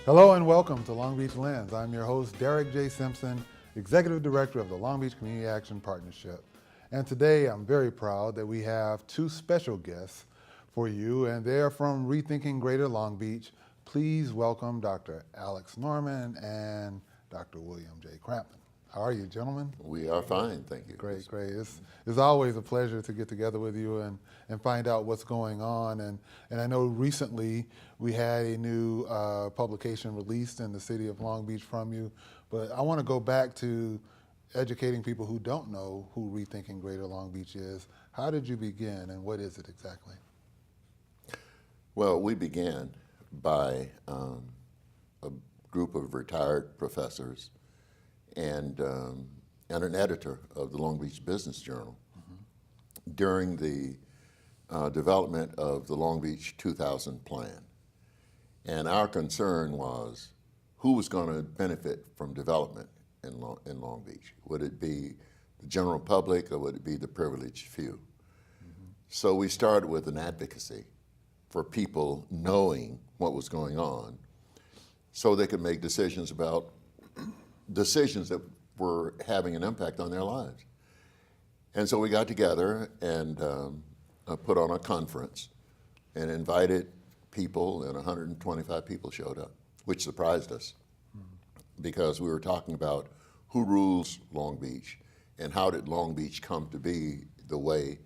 Hello and welcome to Long Beach Lens. I'm your host, Derek J. Simpson, Executive Director of the Long Beach Community Action Partnership. And today I'm very proud that we have two special guests for you, and they're from ReThinking Greater Long Beach. Please welcome Dr. Alex Norman and Dr. William J. Crampton. How are you, gentlemen? We are fine, thank you. Great, great. It's always a pleasure to get together with you and find out what's going on. And I know recently we had a new publication released in the city of Long Beach from you, but I want to go back to educating people who don't know who ReThinking Greater Long Beach is. How did you begin and what is it exactly? Well, we began by a group of retired professors and an editor of the Long Beach Business Journal during the development of the Long Beach 2000 plan. And our concern was who was going to benefit from development in Long Beach. Would it be the general public or would it be the privileged few? So we started with an advocacy for people knowing what was going on so they could make decisions about decisions that were having an impact on their lives. And so we got together and put on a conference and invited people, and 125 people showed up, which surprised us because we were talking about who rules Long Beach and how did Long Beach come to be the way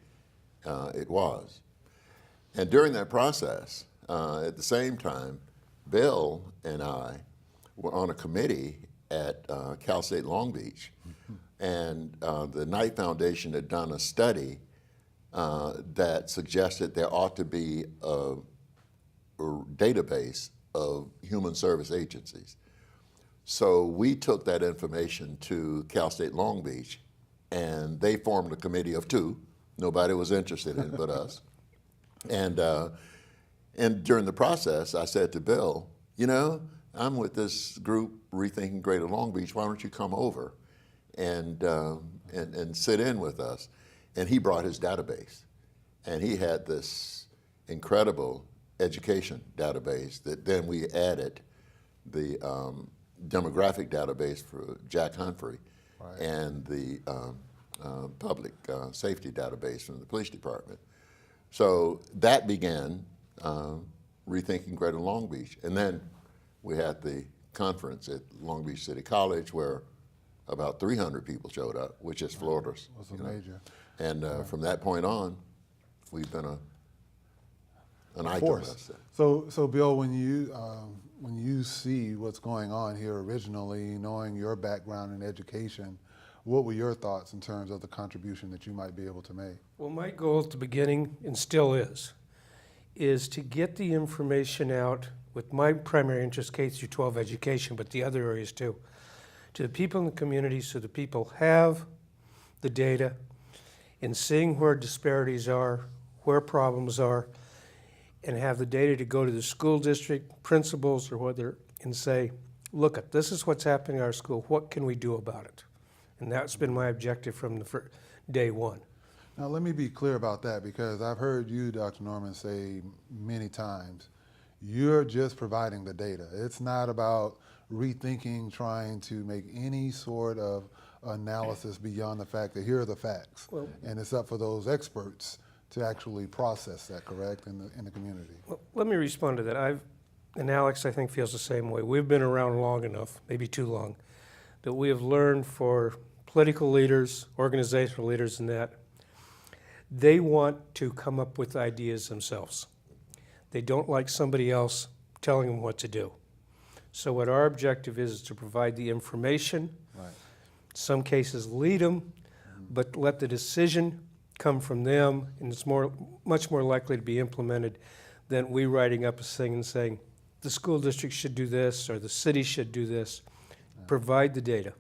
it was. And during that process, at the same time, Bill and I were on a committee at Cal State Long Beach, and the Knight Foundation had done a study that suggested there ought to be a database of human service agencies. So we took that information to Cal State Long Beach, and they formed a committee of two. Nobody was interested in it but us. And during the process, I said to Bill, you know, I'm with this group, ReThinking Greater Long Beach, why don't you come over and sit in with us? And he brought his database. And he had this incredible education database that then we added the demographic database for Jack Humphrey, right, and the public safety database from the police department. So that began ReThinking Greater Long Beach. And then we had the conference at Long Beach City College where about 300 people showed up, which is Florida's. It was major. And from that point on, we've been an icon. So Bill, when you see what's going on here originally, knowing your background in education, what were your thoughts in terms of the contribution that you might be able to make? Well, my goal at the beginning, and still is to get the information out with my primary interest, K through 12 education, but the other areas too, to the people in the community so the people have the data and seeing where disparities are, where problems are, and have the data to go to the school district, principals, or whether, and say, look, this is what's happening in our school, what can we do about it? And that's been my objective from the day one. Now let me be clear about that because I've heard you, Dr. Norman, say many times, you're just providing the data. It's not about rethinking, trying to make any sort of analysis beyond the fact that here are the facts. Well, and it's up for those experts to actually process that, correct, in the community. Well, let me respond to that. And Alex, I think, feels the same way. We've been around long enough, maybe too long, that we have learned for political leaders, organizational leaders, and that they want to come up with ideas themselves. They don't like somebody else telling them what to do. So what our objective is to provide the information, right, in some cases lead them, but let the decision come from them, and it's much more likely to be implemented than we writing up a thing and saying, the school district should do this, or the city should do this. Provide the data.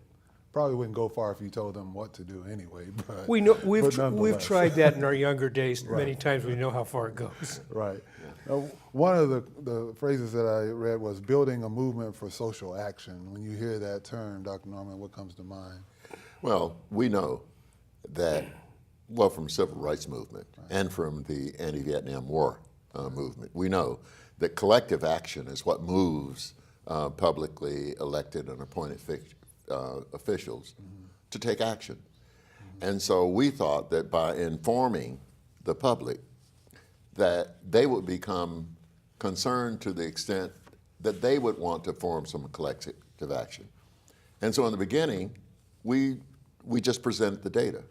Probably wouldn't go far if you told them what to do anyway. But we know we've tried that in our younger days right, many times. We know how far it goes. Right. One of the phrases that I read was building a movement for social action. When you hear that term, Dr. Norman, what comes to mind? Well, we know that, well, from the civil rights movement and from the anti-Vietnam War movement, we know that collective action is what moves publicly elected and appointed officials to take action. And so we thought that by informing the public that they would become concerned to the extent that they would want to form some collective action. And so in the beginning, we just presented the data.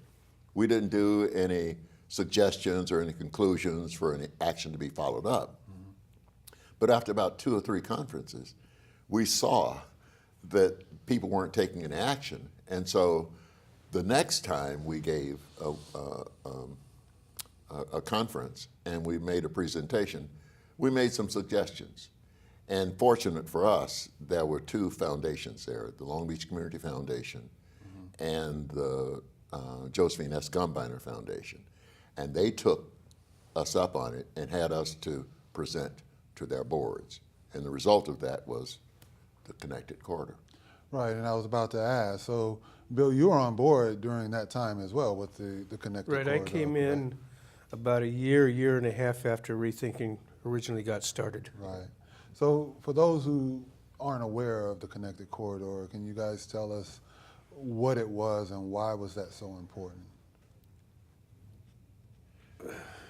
We didn't do any suggestions or any conclusions for any action to be followed up. But after about 2 or 3 conferences, we saw that people weren't taking any action. And so the next time we gave a conference and we made a presentation, we made some suggestions. And fortunate for us, there were 2 foundations there, the Long Beach Community Foundation and the Josephine S. Gumbiner Foundation. And they took us up on it and had us to present to their boards. And the result of that was the Connected Corridor. Right, and I was about to ask, so Bill, you were on board during that time as well with the Connected Corridor. Right, I came in about a year and a half after ReThinking originally got started. Right. So for those who aren't aware of the Connected Corridor, can you guys tell us what it was and why was that so important?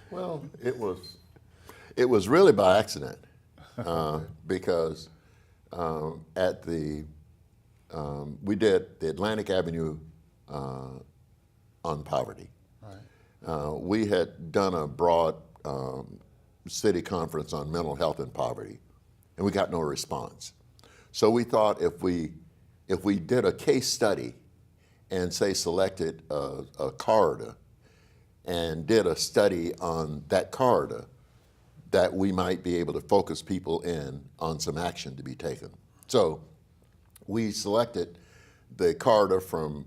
Well, it was really by accident because we did the Atlantic Avenue on poverty. Right. We had done a broad city conference on mental health and poverty, and we got no response. So we thought if we did a case study and say selected a corridor and did a study on that corridor, that we might be able to focus people in on some action to be taken. So we selected the corridor from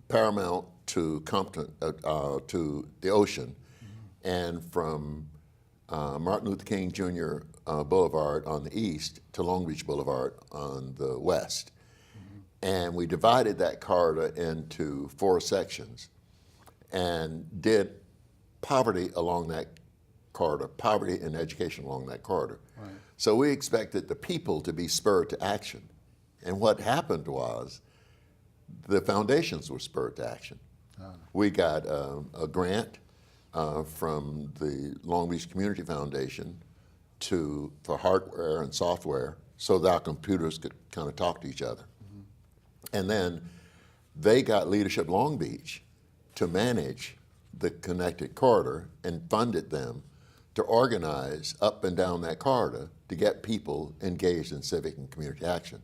Paramount to Compton, to the ocean, and from Martin Luther King Jr. Boulevard on the east to Long Beach Boulevard on the west. And we divided that corridor into 4 sections and did poverty along that corridor, poverty and education along that corridor. Right. So we expected the people to be spurred to action. And what happened was the foundations were spurred to action. We got a grant from the Long Beach Community Foundation for hardware and software so that our computers could kind of talk to each other. And then they got Leadership Long Beach to manage the Connected Corridor and funded them to organize up and down that corridor to get people engaged in civic and community action.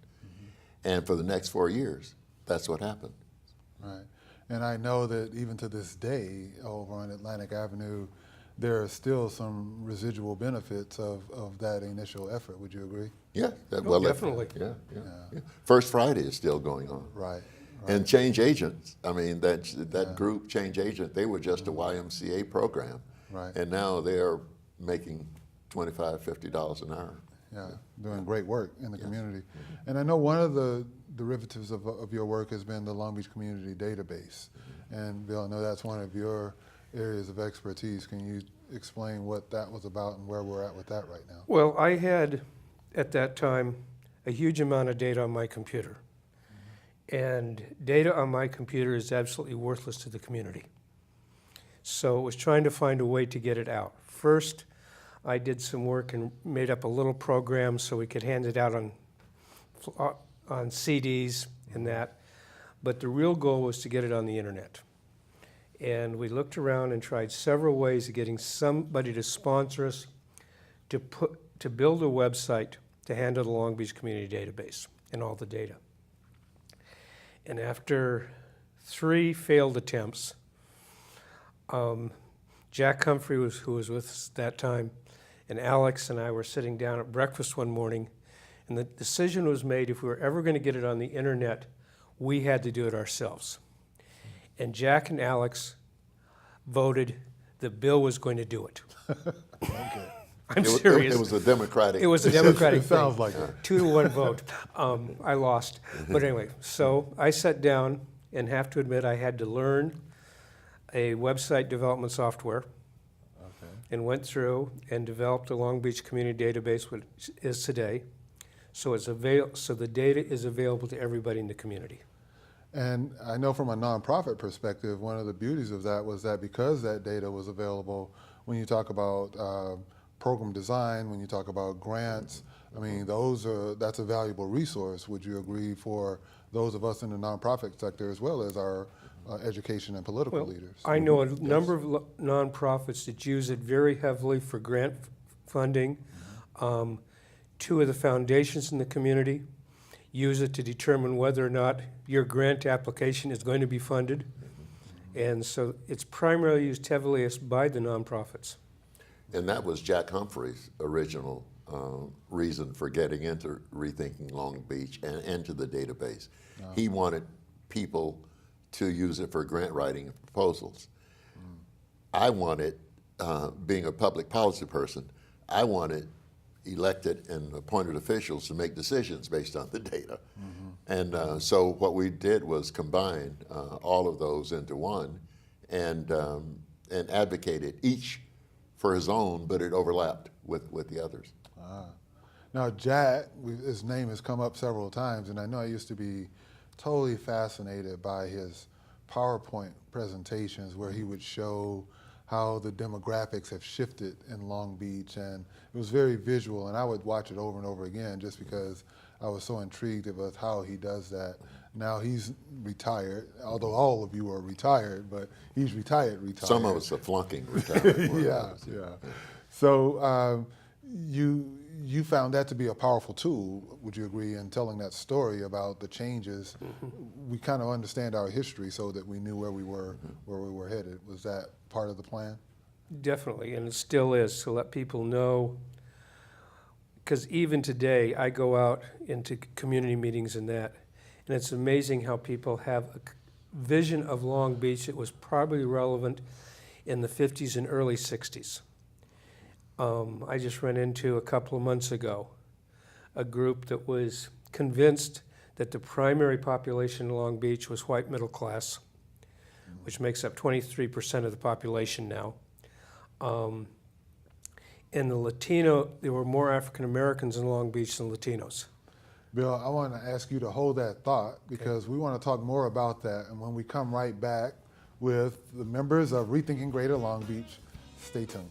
And for the next 4 years, that's what happened. Right. And I know that even to this day, over on Atlantic Avenue, there are still some residual benefits of that initial effort. Would you agree? Yeah. Definitely. Yeah. First Friday is still going on. Right. And Change Agents, I mean, that group, Change Agent, they were just a YMCA program. Right. And now they're making $25, $50 an hour. Yeah, doing great work in the community. And I know one of the derivatives of your work has been the Long Beach Community Database. And Bill, I know that's one of your areas of expertise. Can you explain what that was about and where we're at with that right now? Well, I had, at that time, a huge amount of data on my computer. And data on my computer is absolutely worthless to the community. So it was trying to find a way to get it out. First, I did some work and made up a little program so we could hand it out on CDs and that. But the real goal was to get it on the internet. And we looked around and tried several ways of getting somebody to sponsor us to build a website to handle the Long Beach Community Database and all the data. And after 3 failed attempts, Jack Humphrey, who was with us that time, and Alex and I were sitting down at breakfast one morning, and the decision was made if we were ever going to get it on the internet, we had to do it ourselves. And Jack and Alex voted that Bill was going to do it. Okay. I'm serious. It was a Democratic. It was a Democratic It sounds like it. 2-1 vote. I lost. But anyway, so I sat down and have to admit I had to learn a website development software and went through and developed the Long Beach Community Database, which is today. so so the data is available to everybody in the community. And I know from a nonprofit perspective, one of the beauties of that was that because that data was available, when you talk about program design, when you talk about grants, I mean, that's a valuable resource, would you agree, for those of us in the nonprofit sector as well as our education and political leaders? I know a number of nonprofits that use it very heavily for grant funding. Two of the foundations in the community use it to determine whether or not your grant application is going to be funded. And so it's primarily used heavily by the nonprofits. And that was Jack Humphrey's original reason for getting into Rethinking Long Beach and into the database. He wanted people to use it for grant writing and proposals. I wanted, being a public policy person, I wanted elected and appointed officials to make decisions based on the data. And so what we did was combine all of those into one and advocated each for his own, but it overlapped with the others. Now, Jack, his name has come up several times, and I know I used to be totally fascinated by his PowerPoint presentations where he would show how the demographics have shifted in Long Beach, and it was very visual, and I would watch it over and over again just because I was so intrigued with how he does that. Now he's retired, although all of you are retired, but he's retired. Some of us are flunking retirement. Yeah. So you found that to be a powerful tool, would you agree, in telling that story about the changes? We kind of understand our history so that we knew where we were headed. Was that part of the plan? Definitely, and it still is, to let people know. Because even today, I go out into community meetings and it's amazing how people have a vision of Long Beach that was probably relevant in the 50s and early 60s. I just ran into a couple of months ago a group that was convinced that the primary population in Long Beach was white middle class, which makes up 23% of the population now. And there were more African Americans in Long Beach than Latinos. Bill, I want to ask you to hold that thought because we want to talk more about that. And when we come right back with the members of Rethinking Greater Long Beach, stay tuned.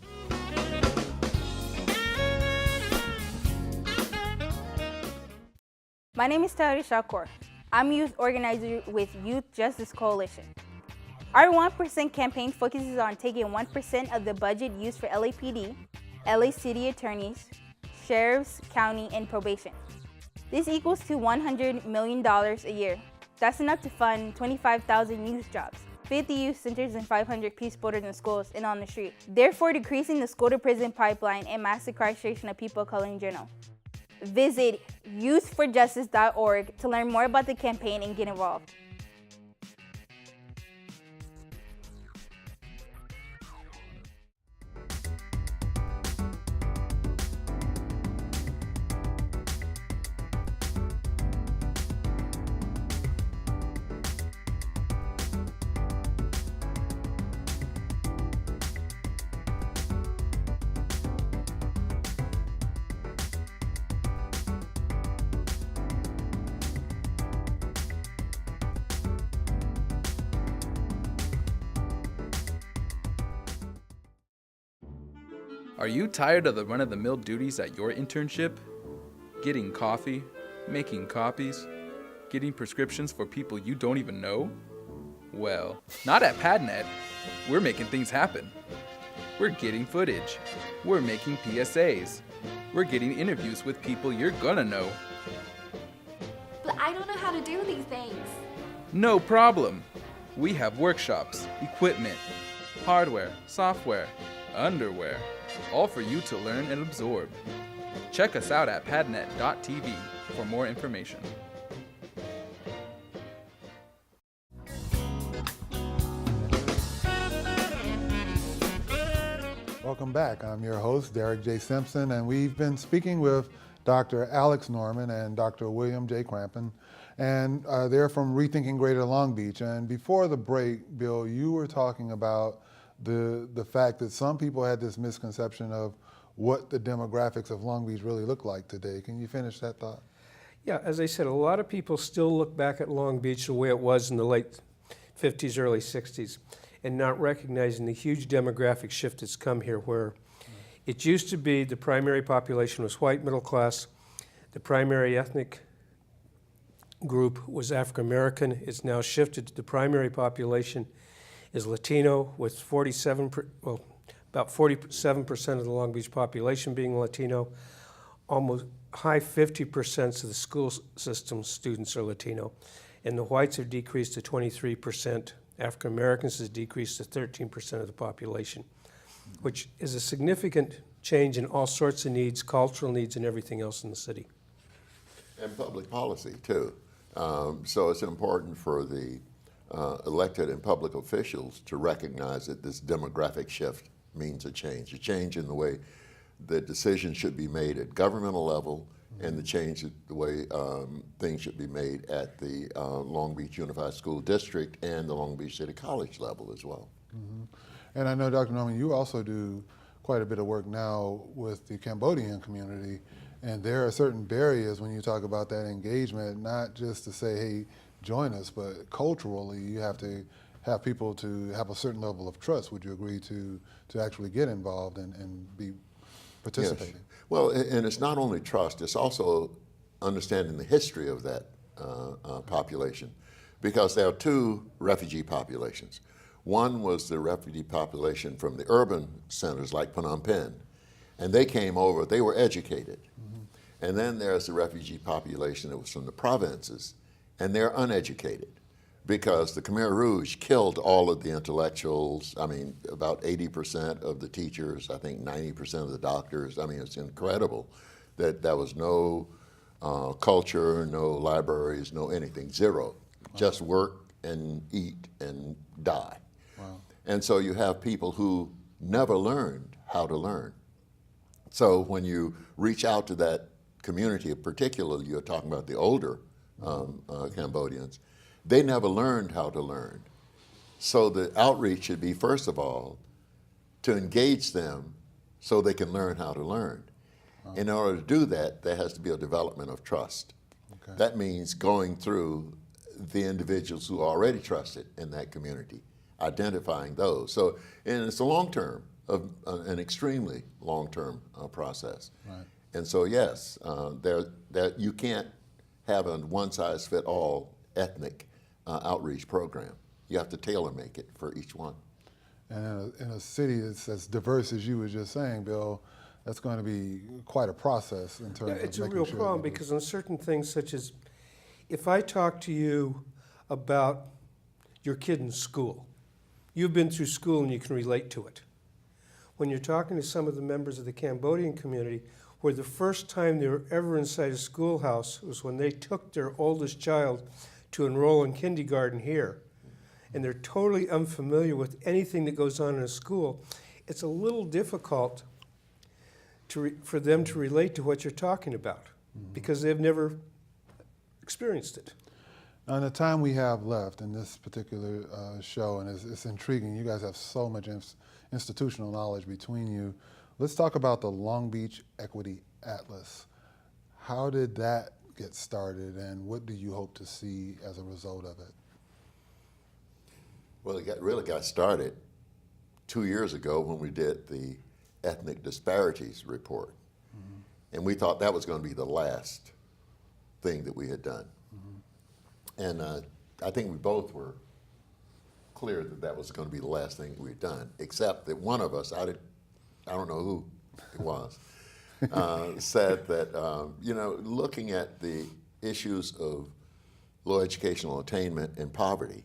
My name is Tari Shakur. I'm youth organizer with Youth Justice Coalition. Our 1% campaign focuses on taking 1% of the budget used for LAPD, LA City Attorneys, Sheriffs, County, and Probation. This equals to $100 million a year. That's enough to fund 25,000 youth jobs, 50 youth centers, and 500 peace builders in schools and on the street, therefore decreasing the school-to-prison pipeline and mass incarceration of people of color in general. Visit youthforjustice.org to learn more about the campaign and get involved. Are you tired of the run-of-the-mill duties at your internship? Getting coffee, making copies, getting prescriptions for people you don't even know? Well, not at PadNet. We're making things happen. We're getting footage. We're making PSAs. We're getting interviews with people you're gonna know. But I don't know how to do these things. No problem. We have workshops, equipment, hardware, software, underwear, all for you to learn and absorb. Check us out at padnet.tv for more information. Welcome back. I'm your host, Derek J. Simpson, and we've been speaking with Dr. Alex Norman and Dr. William J. Crampton, and they're from Rethinking Greater Long Beach. And before the break, Bill, you were talking about the fact that some people had this misconception of what the demographics of Long Beach really look like today. Can you finish that thought? Yeah, as I said, a lot of people still look back at Long Beach the way it was in the late 50s, early 60s, and not recognizing the huge demographic shift that's come here, where it used to be the primary population was white, middle class. The primary ethnic group was African American. It's now shifted to the primary population is Latino, with about 47% of the Long Beach population being Latino. Almost high 50% of the school system students are Latino, and the whites have decreased to 23%. African Americans has decreased to 13% of the population, which is a significant change in all sorts of needs, cultural needs, and everything else in the city. And public policy, too. So it's important for the elected and public officials to recognize that this demographic shift means a change in the way that decisions should be made at governmental level, and the change in the way things should be made at the Long Beach Unified School District and the Long Beach City College level as well. Mm-hmm. And I know, Dr. Norman, you also do quite a bit of work now with the Cambodian community, and there are certain barriers when you talk about that engagement, not just to say, hey, join us, but culturally you have to have people to have a certain level of trust. Would you agree to actually get involved and be participating? Yes. Well, and it's not only trust, it's also understanding the history of that population, because there are two refugee populations. One was the refugee population from the urban centers like Phnom Penh, and they came over, they were educated. Mm-hmm. And then there's the refugee population that was from the provinces, and they're uneducated, because the Khmer Rouge killed all of the intellectuals. I mean, about 80% of the teachers, I think 90% of the doctors. I mean, it's incredible that there was no culture, no libraries, no anything, zero. Wow. Just work and eat and die. Wow. And so you have people who never learned how to learn. So when you reach out to that community, particularly you're talking about the older Cambodians, they never learned how to learn. So the outreach should be, first of all, to engage them so they can learn how to learn. Wow. In order to do that, there has to be a development of trust. Okay. That means going through the individuals who are already trusted in that community, identifying those. So, and it's a long-term, an extremely long-term process. Right. And so, yes, you can't have a one-size-fit-all ethnic outreach program. You have to tailor make it for each one. And in a city that's as diverse as you were just saying, Bill, that's going to be quite a process in terms of it's a making real sure problem, because on certain things, such as if I talk to you about your kid in school, you've been through school and you can relate to it. When you're talking to some of the members of the Cambodian community, where the first time they were ever inside a schoolhouse was when they took their oldest child to enroll in kindergarten here, and they're totally unfamiliar with anything that goes on in a school, it's a little difficult for them to relate to what you're talking about, because they've never experienced it. Now, in the time we have left in this particular show, and it's intriguing, you guys have so much institutional knowledge between you. Let's talk about the Long Beach Equity Atlas. How did that get started, and what do you hope to see as a result of it? Well, really got started 2 years ago when we did the ethnic disparities report. Mm-hmm. And we thought that was going to be the last thing that we had done. Mm-hmm. And I think we both were clear that that was going to be the last thing we'd done, except that one of us, I don't know who it was, said that, looking at the issues of low educational attainment and poverty,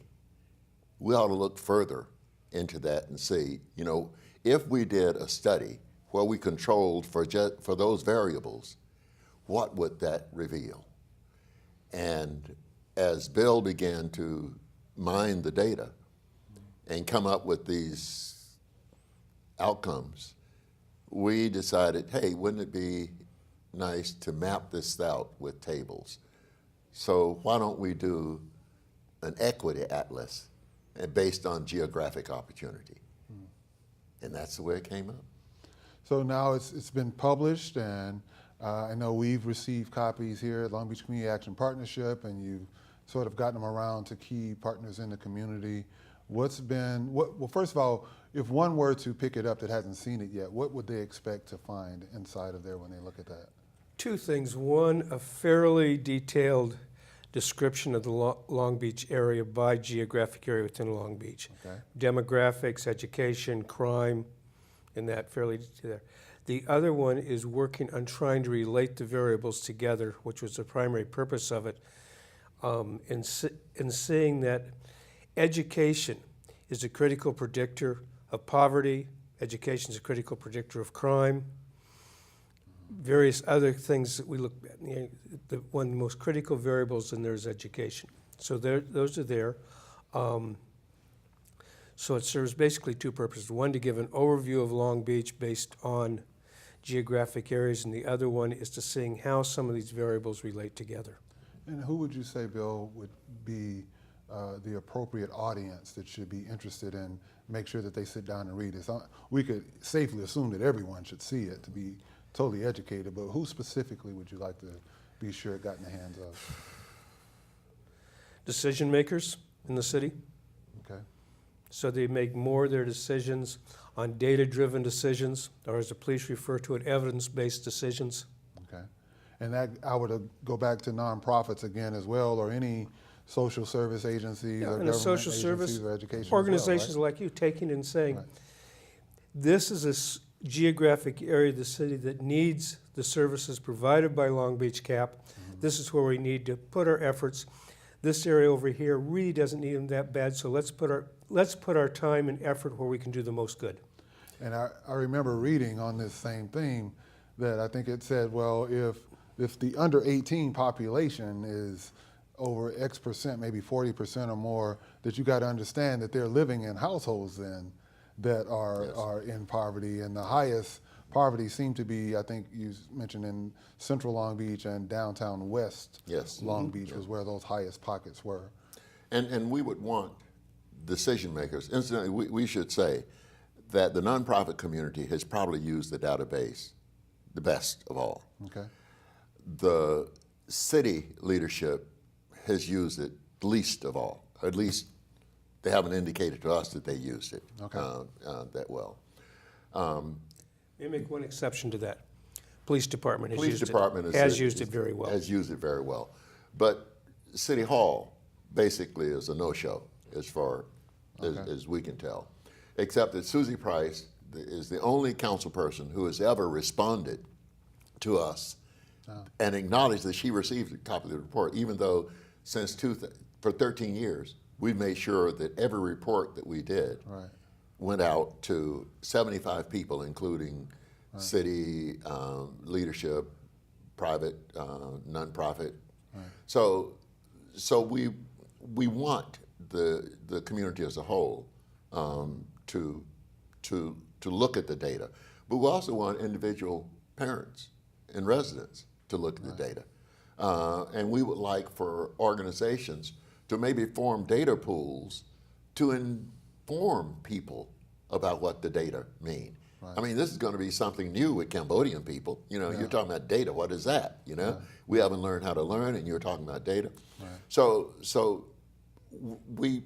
we ought to look further into that and see, if we did a study where we controlled for those variables, what would that reveal? And as Bill began to mine the data and come up with these outcomes, we decided, hey, wouldn't it be nice to map this out with tables? So why don't we do an equity atlas based on geographic opportunity? And that's the way it came up. So now it's been published, and I know we've received copies here at Long Beach Community Action Partnership, and you've sort of gotten them around to key partners in the community. Well, first of all, if one were to pick it up that hasn't seen it yet, what would they expect to find inside of there when they look at that? Two things. One, a fairly detailed description of the Long Beach area by geographic area within Long Beach. Okay. Demographics, education, crime, and that fairly there. The other one is working on trying to relate the variables together, which was the primary purpose of it, and seeing that education is a critical predictor of poverty, education is a critical predictor of crime, various other things that we look at. One of the most critical variables in there is education. So those are there. So it serves basically two purposes. One, to give an overview of Long Beach based on geographic areas, and the other one is to seeing how some of these variables relate together. And who would you say, Bill, would be the appropriate audience that should be interested in make sure that they sit down and read this? We could safely assume that everyone should see it to be totally educated, but who specifically would you like to be sure it got in the hands of? Decision makers in the city. Okay. So they make more of their decisions on data-driven decisions, or as the police refer to it, evidence-based decisions. Okay. And that I would go back to nonprofits again as well, or any social service agencies or and government a social agencies service or education organizations as well, right? like you taking and saying, Right. this is a geographic area of the city that needs the services provided by Long Beach CAP. Mm-hmm. This is where we need to put our efforts. This area over here really doesn't need them that bad, so let's put our time and effort where we can do the most good. And I remember reading on this same theme that I think it said, well, if the under 18 population is over X percent, maybe 40% or more, that you got to understand that they're living in households then that are in poverty, and the highest poverty seemed to be, I think you mentioned, in central Long Beach and downtown West Long Beach was where those highest pockets were. And we would want decision makers, incidentally, we should say that the nonprofit community has probably used the database the best of all. Okay. The city leadership has used it least of all, or at least they haven't indicated to us that they used it that well. Let me make one exception to that. Police department has Police used department it. Has used it very well. Has used it very well. But City Hall basically is a no-show as far as we can tell, except that Susie Price is the only council person who has ever responded to us and acknowledged that she received a copy of the report, even though for 13 years, we've made sure that every report that we did went out to 75 people, including city leadership, private, nonprofit. So we want the community as a whole to look at the data, but we also want individual parents and residents to look at the data, and we would like for organizations to maybe form data pools to inform people about what the data mean. I mean, this is going to be something new with Cambodian people. You know, you're talking about data. What is that? You know, we haven't learned how to learn, and you're talking about data. So we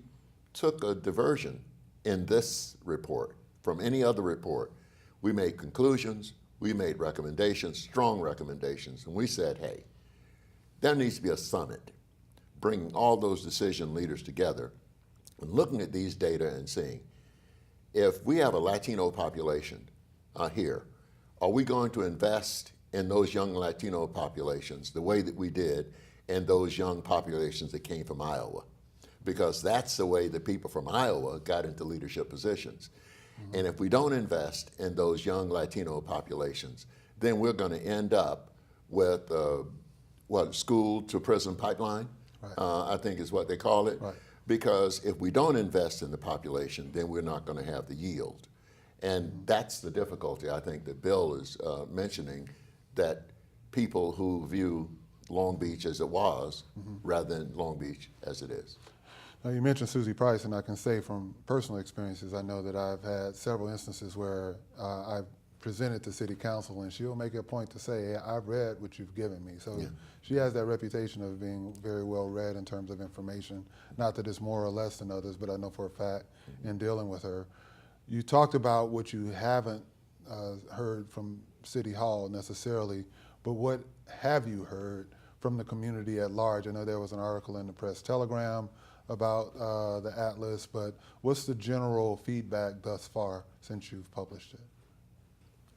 took a diversion in this report from any other report. We made conclusions, we made recommendations, strong recommendations, and we said, hey, there needs to be a summit, bringing all those decision leaders together and looking at these data and seeing, if we have a Latino population here, are we going to invest in those young Latino populations the way that we did in those young populations that came from Iowa? Because that's the way the people from Iowa got into leadership positions. And if we don't invest in those young Latino populations, then we're going to end up with school to prison pipeline, I think is what they call it. Because if we don't invest in the population, then we're not going to have the yield. And that's the difficulty, I think, that Bill is mentioning, that people who view Long Beach as it was rather than Long Beach as it is. Now, you mentioned Susie Price, and I can say from personal experiences, I know that I've had several instances where I've present it to city council, and she'll make it a point to say, hey, I've read what you've given me. So Yeah. she has that reputation of being very well read in terms of information. Not that it's more or less than others, but I know for a fact in dealing with her. You talked about what you haven't heard from City Hall necessarily, but what have you heard from the community at large? I know there was an article in the Press Telegram about the Atlas, but what's the general feedback thus far since you've published it?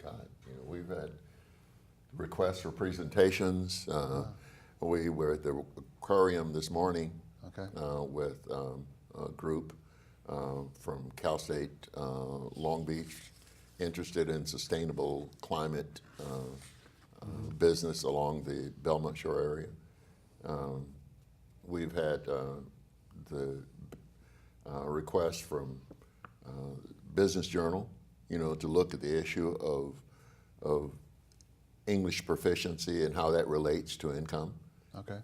God, we've had requests for presentations. We were at the aquarium this morning Okay. with a group from Cal State Long Beach interested in sustainable climate business along the Belmont Shore area. We've had the request from Business Journal, to look at the issue of English proficiency and how that relates to income. Okay.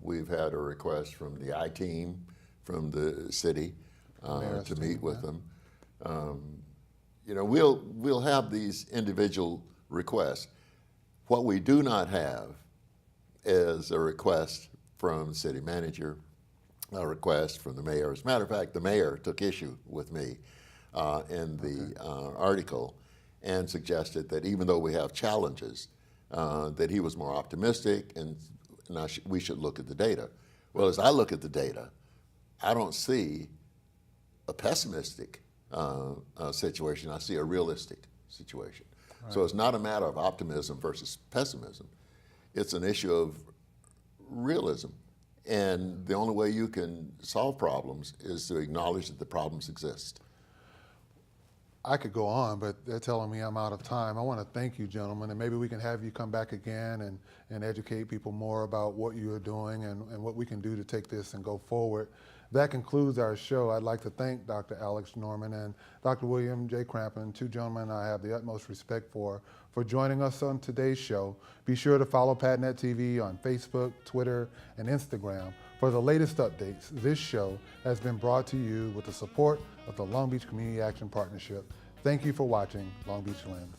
We've had a request from the I-Team from the city Mayor's to team, meet with yeah. them. We'll have these individual requests. What we do not have is a request from the city manager, a request from the mayor. As a matter of fact, the mayor took issue with me in the article and suggested that even though we have challenges, that he was more optimistic and we should look at the data. Well, as I look at the data, I don't see a pessimistic situation. I see a realistic situation. Right. So it's not a matter of optimism versus pessimism. It's an issue of realism. And the only way you can solve problems is to acknowledge that the problems exist. I could go on, but they're telling me I'm out of time. I want to thank you, gentlemen, and maybe we can have you come back again and educate people more about what you are doing and what we can do to take this and go forward. That concludes our show. I'd like to thank Dr. Alex Norman and Dr. William J. Crampton, two gentlemen I have the utmost respect for joining us on today's show. Be sure to follow PatNet TV on Facebook, Twitter, and Instagram for the latest updates. This show has been brought to you with the support of the Long Beach Community Action Partnership. Thank you for watching Long Beach Lens.